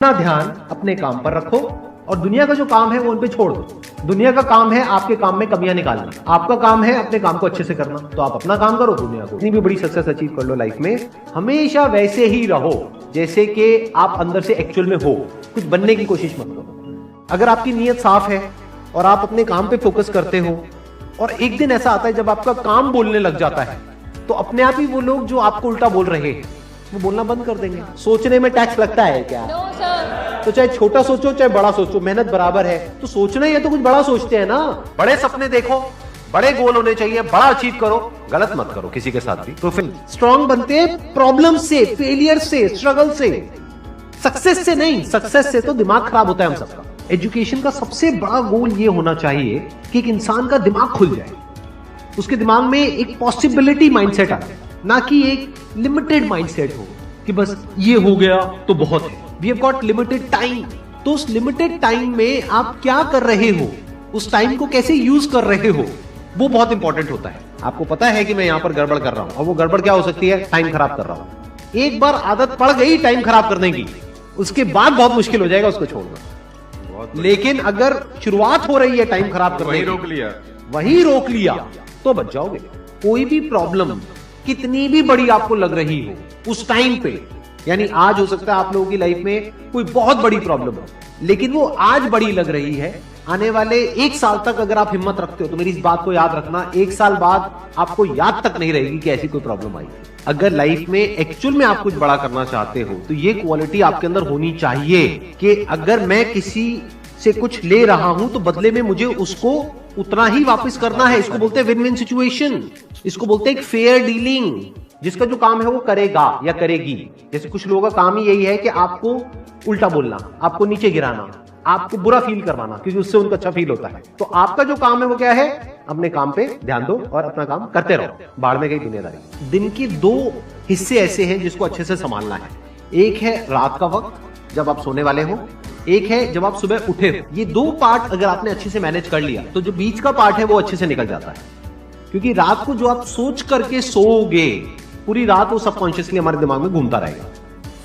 अपना ध्यान अपने काम पर रखो और दुनिया का जो काम है वो उन पे छोड़ दो। दुनिया का काम है आपके काम में कमियां निकालना, आपका काम है अपने काम को अच्छे से करना। तो आप अपना काम करो, दुनिया को इतनी भी बड़ी सक्सेस अचीव कर लो लाइफ में, हमेशा वैसे ही रहो जैसे कि आप अंदर से एक्चुअल में हो। कुछ बनने की कोशिश मत करो। अगर आपकी नीयत साफ है और आप अपने काम पे फोकस करते हो और एक दिन ऐसा आता है जब आपका काम बोलने लग जाता है, तो अपने आप ही वो लोग जो आपको उल्टा बोल रहे हैं वो बोलना बंद कर देंगे। सोचने में टैक्स लगता है क्या? तो चाहे छोटा सोचो चाहे बड़ा सोचो, मेहनत बराबर है। तो सोचना ही है तो कुछ बड़ा सोचते हैं ना। बड़े सपने देखो, बड़े गोल होने चाहिए, बड़ा अचीव करो, गलत मत करो किसी के साथ भी। तो फिर स्ट्रांग बनते हैं प्रॉब्लम से, फेलियर से, स्ट्रगल से, सक्सेस से नहीं। सक्सेस से तो दिमाग खराब होता है हम सबका। एजुकेशन का सबसे बड़ा गोल ये होना चाहिए कि एक इंसान का दिमाग खुल जाए, उसके दिमाग में एक पॉसिबिलिटी माइंडसेट आए, ना कि एक लिमिटेड माइंडसेट हो कि बस ये हो गया तो बहुत है। We have got limited time. तो उस लिमिटेड टाइम में आप क्या कर रहे हो, उस टाइम को कैसे यूज कर रहे हो, वो बहुत इंपॉर्टेंट होता है। आपको पता है कि मैं यहां पर गड़बड़ कर रहा हूं, और वो गड़बड़ क्या हो सकती है? टाइम खराब कर रहा हूं। एक बार आदत पड़ गई टाइम खराब करने की, उसके बाद बहुत मुश्किल हो जाएगा उसको छोड़ना। लेकिन अगर शुरुआत हो रही है टाइम खराब करने की, वही रोक लिया तो बच जाओगे। कोई भी प्रॉब्लम कितनी भी बड़ी आपको लग रही हो उस टाइम पे, यानी आज हो सकता है आप लोगों की लाइफ में कोई बहुत बड़ी प्रॉब्लम हो, लेकिन वो आज बड़ी लग रही है, आने वाले 1 साल तक अगर आप हिम्मत रखते हो तो मेरी इस बात को याद रखना, 1 साल बाद आपको याद तक नहीं रहेगी कि ऐसी कोई प्रॉब्लम आई। अगर लाइफ में एक्चुअल में आप कुछ बड़ा करना चाहते हो तो ये क्वालिटी आपके अंदर होनी चाहिए कि अगर मैं किसी से कुछ ले रहा हूं तो बदले में मुझे उसको उतना ही वापस करना है। इसको बोलते हैं विन विन सिचुएशन, इसको बोलते हैं एक फेयर डीलिंग। जिसका जो काम है वो करेगा या करेगी। जैसे कुछ लोगों का काम ही यही है कि आपको उल्टा बोलना, आपको नीचे गिराना, आपको बुरा फील करवाना, क्योंकि उससे उनको अच्छा फील होता है। तो आपका जो काम है वो क्या है? अपने काम पे ध्यान दो और अपना काम करते रहो, बाढ़ में गई दुनियादारी। दिन के 2 हिस्से ऐसे हैं जिसको अच्छे से संभालना है। एक है रात का वक्त जब आप सोने वाले हो, एक है जब आप सुबह उठे हो। ये 2 पार्ट अगर आपने अच्छे से मैनेज कर लिया तो जो बीच का पार्ट है वो अच्छे से निकल जाता है। क्योंकि रात को जो आप सोच करके सोओगे, पूरी रात वो सबकॉन्शियसली हमारे दिमाग में घूमता रहेगा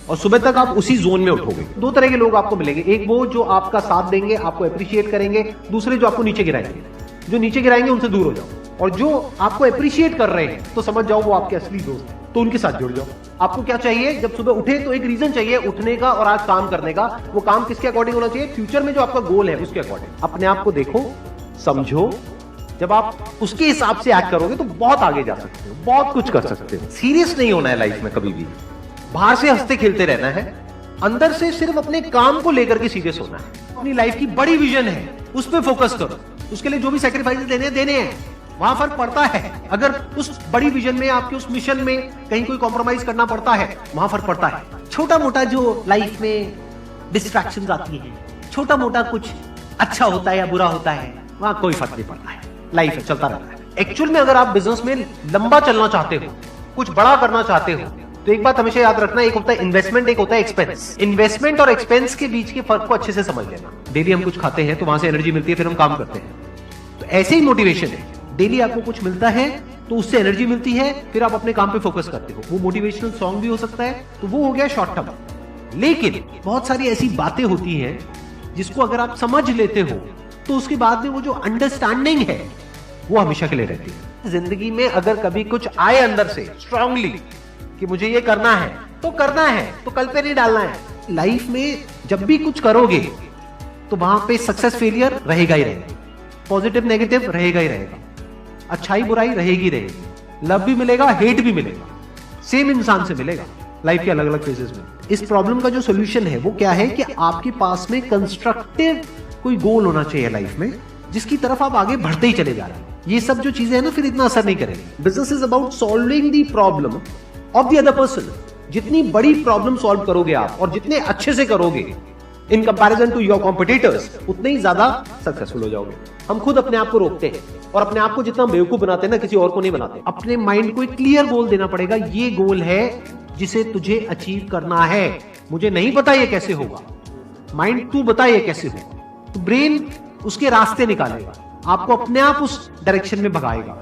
और सुबह तक आप उसी जोन में उठोगे। 2 तरह के लोग आपको मिलेंगे, एक वो जो आपका साथ देंगे, आपको अप्रिशिएट करेंगे, दूसरे जो आपको नीचे गिराएंगे। जो नीचे गिराएंगे उनसे दूर हो जाओ, और जो आपको अप्रिशिएट कर रहे हैं तो समझ जाओ वो आपके असली दोस्त हैं, तो उनके साथ जुड़ जाओ। आपको क्या चाहिए? जब सुबह उठे तो एक रीजन चाहिए उठने का और आज काम करने का। वो काम किसके अकॉर्डिंग होना चाहिए? फ्यूचर में जो आपका गोल है उसके अकॉर्डिंग। अपने आप को देखो, समझो। जब आप उसके हिसाब से एक्ट करोगे तो बहुत आगे जा सकते हो, बहुत कुछ कर सकते हो। सीरियस नहीं होना है लाइफ में कभी भी। बाहर से हंसते खेलते रहना है, अंदर से सिर्फ अपने काम को लेकर के सीरियस होना है। अपनी लाइफ की बड़ी विजन है, उस पर फोकस करो। उसके लिए जो भी सैक्रिफाइस देने हैं वहां फर्क पड़ता है। अगर उस बड़ी विजन में, आपके उस मिशन में कहीं कोई कॉम्प्रोमाइज करना पड़ता है, वहां फर्क पड़ता है। छोटा मोटा जो लाइफ में डिस्ट्रैक्शंस आती है, छोटा मोटा कुछ अच्छा होता है या बुरा होता है, वहां कोई फर्क नहीं पड़ता है। लाइफ है, चलता रहता है। एक्चुअल में अगर आप बिजनेस में लंबा चलना चाहते हो, कुछ बड़ा करना चाहते हो, तो एक बात हमेशा याद रखना, एक होता है इन्वेस्टमेंट, एक होता है एक्सपेंस। इन्वेस्टमेंट और एक्सपेंस के बीच के फर्क को अच्छे से समझ लेना। डेली हम कुछ खाते हैं तो वहां से एनर्जी मिलती है, फिर हम काम करते हैं। तो ऐसे ही मोटिवेशन है, डेली आपको कुछ मिलता है तो उससे एनर्जी मिलती है, फिर आप अपने काम पे फोकस करते हो। वो मोटिवेशनल सॉन्ग भी हो सकता है, तो वो हो गया शॉर्ट टर्म। लेकिन बहुत सारी ऐसी बातें होती हैं जिसको अगर आप समझ लेते हो तो उसके बाद में वो जो अंडरस्टैंडिंग है वो हमेशा के लिए रहती है। जिंदगी में अगर कभी कुछ आए अंदर से स्ट्रांगली कि मुझे ये करना है तो करना है, तो कल पे नहीं डालना है। लाइफ में जब भी कुछ करोगे तो वहां पे सक्सेस फेलियर रहेगा ही रहेगा, पॉजिटिव नेगेटिव रहेगा ही रहेगा, अच्छाई बुराई रहेगी रहेगी, लव भी मिलेगा, हेट भी मिलेगा, सेम इंसान से मिलेगा लाइफ के अलग अलग फेजेस में। इस प्रॉब्लम का जो सोल्यूशन है वो क्या है कि आपके पास में कंस्ट्रक्टिव कोई गोल होना चाहिए लाइफ में, जिसकी तरफ आप आगे बढ़ते ही चले जा रहे हैं। ये सब जो चीजें हैं ना फिर इतना असर नहीं करेंगी। Business is about solving the problem of the other person. जितनी बड़ी प्रॉब्लम सॉल्व करोगे आप और जितने अच्छे से करोगे in comparison to your competitors, उतने ही ज्यादा सक्सेसफुल हो जाओगे। हम खुद अपने आप को रोकते हैं और अपने आप को जितना बेवकूफ बनाते हैं ना, किसी और को नहीं बनाते। अपने माइंड को एक क्लियर गोल देना पड़ेगा, ये गोल है जिसे तुझे अचीव करना है। मुझे नहीं पता ये कैसे होगा, माइंड तू बता ये कैसे होगा। तो ब्रेन उसके रास्ते निकालेगा, आपको अपने आप उस डायरेक्शन में भगाएगा।